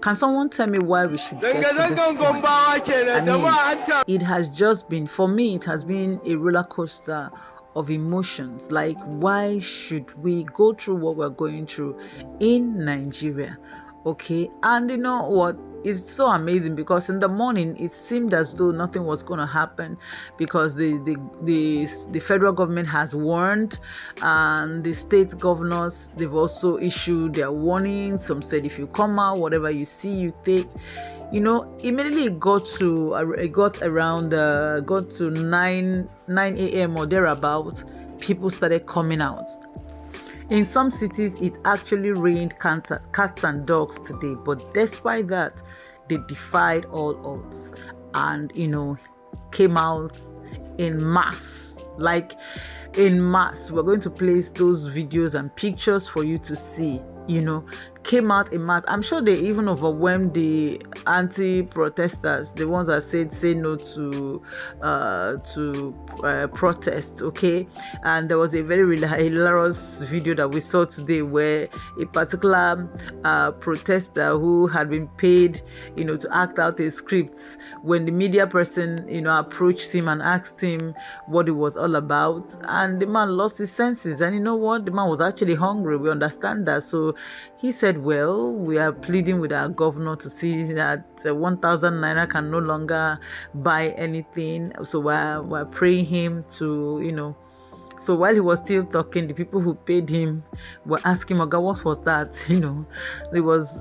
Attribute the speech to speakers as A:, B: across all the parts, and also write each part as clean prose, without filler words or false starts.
A: Can someone tell me why we should get to this point? I mean, it has just been, for me, it has been a roller coaster of emotions. Like, why should we go through what we're going through in Nigeria? Okay, and you know what? It's so amazing because in the morning it seemed as though nothing was going to happen because the federal government has warned, and the state governors, they've also issued their warnings. Some said if you come out, whatever you see, you take. You know, immediately it got to 9 a.m. or thereabouts. People started coming out. In some cities, it actually rained cats and dogs today, but despite that, they defied all odds and, you know, came out in mass. Like, in mass. We're going to place those videos and pictures for you to see, you know, came out in mass. I'm sure they even overwhelmed the anti-protesters, the ones that said say no to protest, okay? And there was a very hilarious video that we saw today where a particular protester who had been paid, you know, to act out a script, when the media person, you know, approached him and asked him what it was all about, and the man lost his senses. And you know what? The man was actually hungry. We understand that. So he said, well, we are pleading with our governor to see that 1,000 naira can no longer buy anything. So we're praying him to, you know. So while he was still talking, the people who paid him were asking, "Oga, what was that?" You know, it was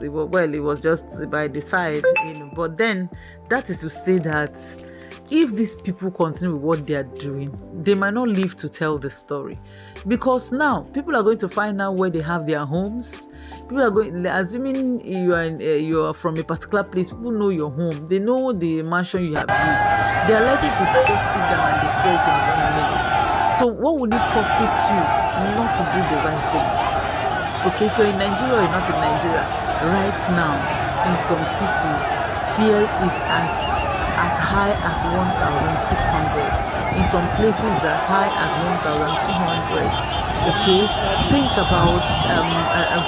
A: just by the side, you know. But then that is to say that if these people continue with what they are doing, they might not live to tell the story. Because now people are going to find out where they have their homes. People are going, assuming you are from a particular place, people know your home. They know the mansion you have built. They are likely to just sit down and destroy it in 1 minute. So what would it profit you not to do the right thing? Okay, if you're in Nigeria or you're not in Nigeria, right now, in some cities, fear is as high as 1,600. In some places as high as 1,200. Okay, think about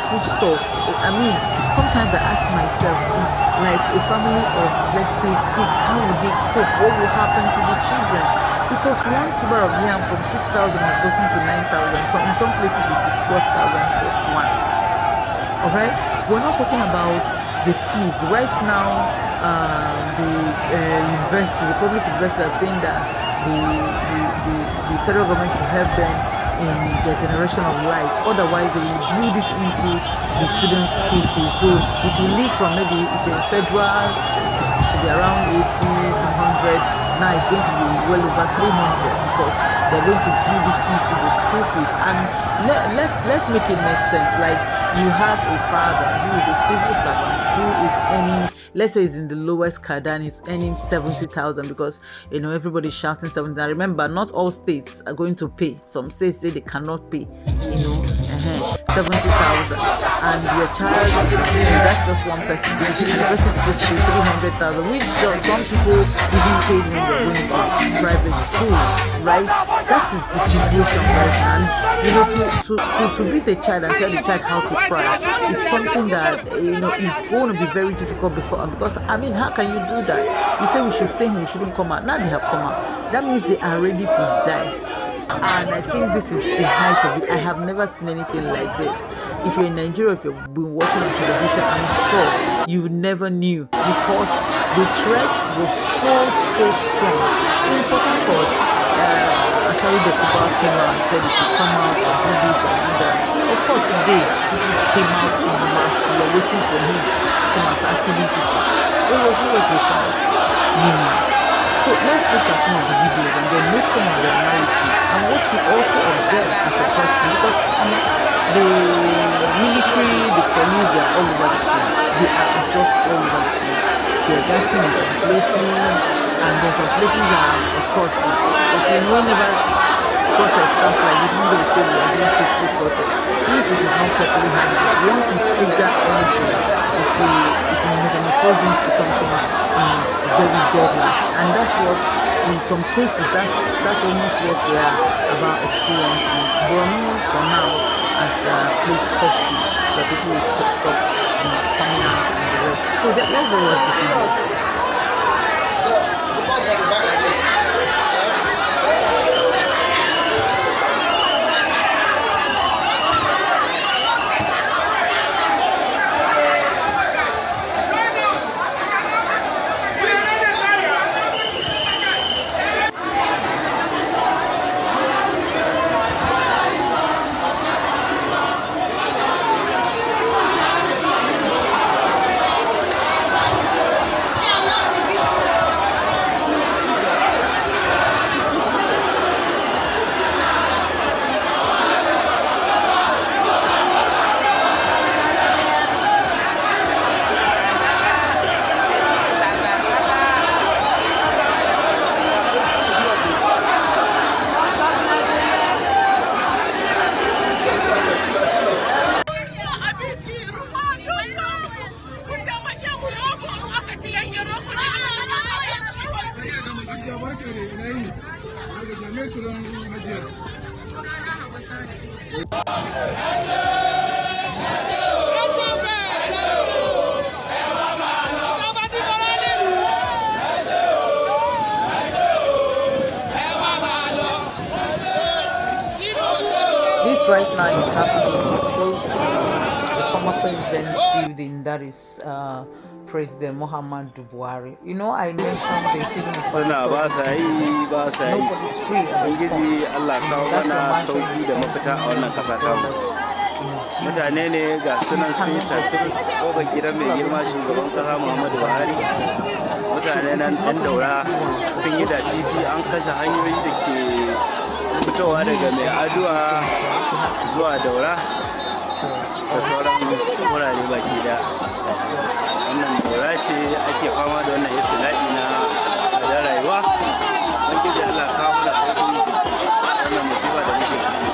A: food stuff. I mean, sometimes I ask myself, like a family of, let's say, 6, how would they cope? What will happen to the children? Because one tuber of yam from 6,000 has gotten to 9,000. So in some places it is 12,000 just one. All right, we're not talking about the fees right now. The public universities are saying that the federal government should help them in their generation of light. Otherwise, they will build it into the students' school fees. So it will leave from, maybe if you're federal, it should be around 80, 100. Now it's going to be well over 300 because they're going to build it into the school fees. And let's make it make sense. Like, you have a father who is a civil servant who is earning, let's say, is in the lowest cadre and is earning 70,000 because, you know, everybody's shouting 70,000. Remember, not all states are going to pay. Some states say they cannot pay, you know, 70,000. And your child, that's just one person. And the person is supposed to be 300,000, which some people even paid when they're going to private schools, right? That is the situation right now. And, you know, to beat the child and tell the child how to cry is something that, you know, is going to be very difficult because, I mean, how can you do that? You say we should stay here, we shouldn't come out. Now they have come out. That means they are ready to die. And I think this is the height of it. I have never seen anything like this. If you're in Nigeria, if you've been watching on television, I'm sure you never knew because the threat was so strong. In Port Harcourt, Asari Dokuba came out and said he should come out and do this and do that. Of course, today, people came out in mass. We were waiting for him to come and start killing people. It was nowhere to be found. You know. So let's look at some of the videos and then make some of the analysis and what you also observe as a person, because I mean, the military, the police, they are all over the place. They are just all over the place. Tear gassing in some places, and there's some places that, of course, okay, whenever protest starts like this, nobody say we are doing peaceful protest. If it is not properly handled, once you trigger anything, it will metamorphose into something very deadly. And that's what, in some cases, that's almost what we are about experiencing. But for now, as a place coffee, that people will stop coming out and the rest. So let's do what the This right now is happening close to the former president's building, that is President Muhammadu Buhari. You know, I mentioned this even before I saw this video. Nobody's free at this point. That's your mansion you spend millions of dollars.
B: Mutane ne ga sunan sun tafi kofar gidan mai girma shugaban kasa Muhammadu Buhari. Mutane nan ɗan daura sun yi da fifi, an kashe hanyoyi da ke fitowa daga mai aduwa zuwa daura da sauran wurare baki da. Wannan daura ce ake fama da wannan ibtila'i na tsadar rayuwa. Ubangiji Allah kawo mana sauki wannan musiba da muke ciki.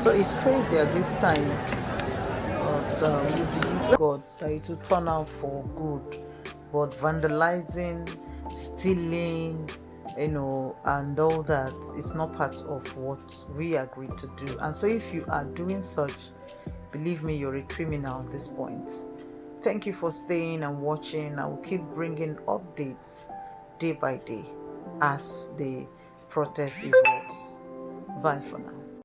A: So it's crazy at this time, but we believe God that it will turn out for good. But vandalizing, stealing, and all that is not part of what we agreed to do. And so if you are doing such, believe me, you're a criminal at this point. Thank you for staying and watching. I will keep bringing updates day by day as the protest evolves. Bye for now.